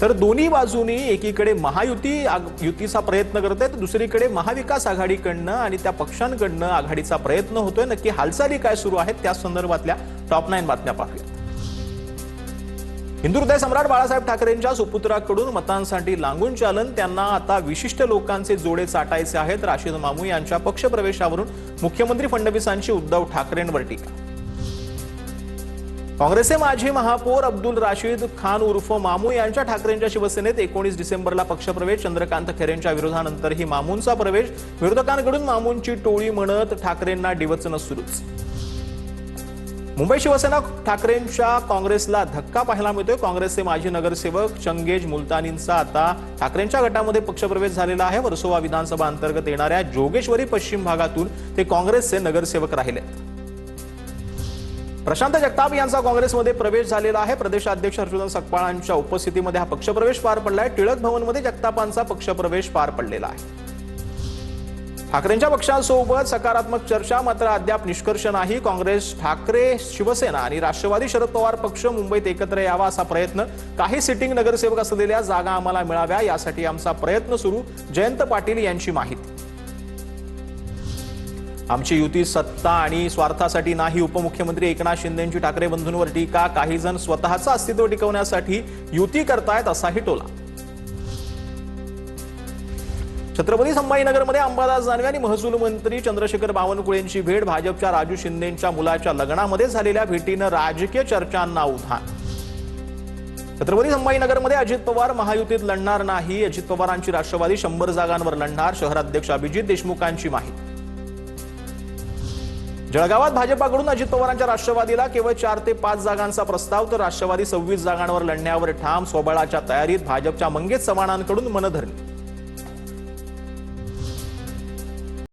तर दोन्ही बाजूनी एकीकडे युतीचा प्रयत्न करत आहेत, दुसरीकडे महाविकास आघाडीकडनं आणि त्या पक्षांकडनं आघाडीचा प्रयत्न होतोय। नक्की हालचाली काय सुरू आहेत त्या संदर्भातल्या टॉप 9 बातम्या पाहूया। हिंदू हृदय सम्राट बाळासाहेब ठाकरेंच्या सुपुत्राकडून मतांसाठी लागून चालन, त्यांना आता विशिष्ट लोकांचे जोडे चाटायचे आहेत। राशिद मामू यांच्या पक्षप्रवेशावरून मुख्यमंत्री फडणवीसांची उद्धव ठाकरेंवर टीका। काँग्रेसचे माजी महापौर अब्दुल राशीद खान उर्फ मामू यांच्या ठाकरेंच्या शिवसेनेत 19 डिसेंबरला पक्षप्रवेश। चंद्रकांत खैरेंच्या विरोधानंतरही मामूंचा प्रवेश। विरोधकांकडून मामूंची टोळी म्हणत ठाकरेंना डिवचणं सुरूच। मुंबई शिवसेना ठाकरेंच्या काँग्रेसला धक्का पाहायला मिळतोय। काँग्रेसचे माजी नगरसेवक चंगेज मुलतानींचा आता ठाकरेंच्या गटामध्ये पक्षप्रवेश झालेला आहे। वर्सोवा विधानसभा अंतर्गत येणाऱ्या जोगेश्वरी पश्चिम भागातून ते काँग्रेसचे नगरसेवक राहिले। प्रशांत जगताप यांचा काँग्रेसमध्ये प्रवेश झालेला आहे। प्रदेशाध्यक्ष हर्षवर्धन सकपाळांच्या उपस्थितीमध्ये हा पक्षप्रवेश पार पडलाय। टिळक भवनमध्ये जगतापांचा पक्षप्रवेश पार पडलेला आहे। ठाकरेंच्या पक्षासोबत सकारात्मक चर्चा, मात्र अद्याप निष्कर्ष नाही। काँग्रेस, ठाकरे, शिवसेना आणि राष्ट्रवादी शरद पवार पक्ष मुंबईत एकत्र यावा असा प्रयत्न। काही सिटिंग नगरसेवक असलेल्या जागा आम्हाला मिळाव्या यासाठी आमचा प्रयत्न सुरू। जयंत पाटील यांची माहिती। आमची युती सत्ता आणि स्वार्थासाठी नाही। उपमुख्यमंत्री एकनाथ शिंदेंची ठाकरे बंधूंवर टीका। काही जण स्वतःचं अस्तित्व टिकवण्यासाठी युती करतायत असाही टोला। छत्रपती संभाजीनगरमध्ये अंबादास दानवे आणि महसूल मंत्री चंद्रशेखर बावनकुळेंची भेट। भाजपच्या राजू शिंदेंच्या मुलाच्या लग्नामध्ये झालेल्या भेटीनं राजकीय चर्चांना उधाण। छत्रपती संभाजीनगरमध्ये अजित पवार महायुतीत लढणार नाही। अजित पवारांची राष्ट्रवादी 100 जागांवर लढणार। शहराध्यक्ष अभिजित देशमुखांची माहिती। जळगावात भाजपाकडून अजित पवारांच्या राष्ट्रवादीला केवळ 4 ते 5 जागांचा प्रस्ताव, तर राष्ट्रवादी 26 जागांवर लढण्यावर ठाम। स्वबळाच्या तयारीत भाजपच्या मंगेश चव्हाणांकडून मनधरणी।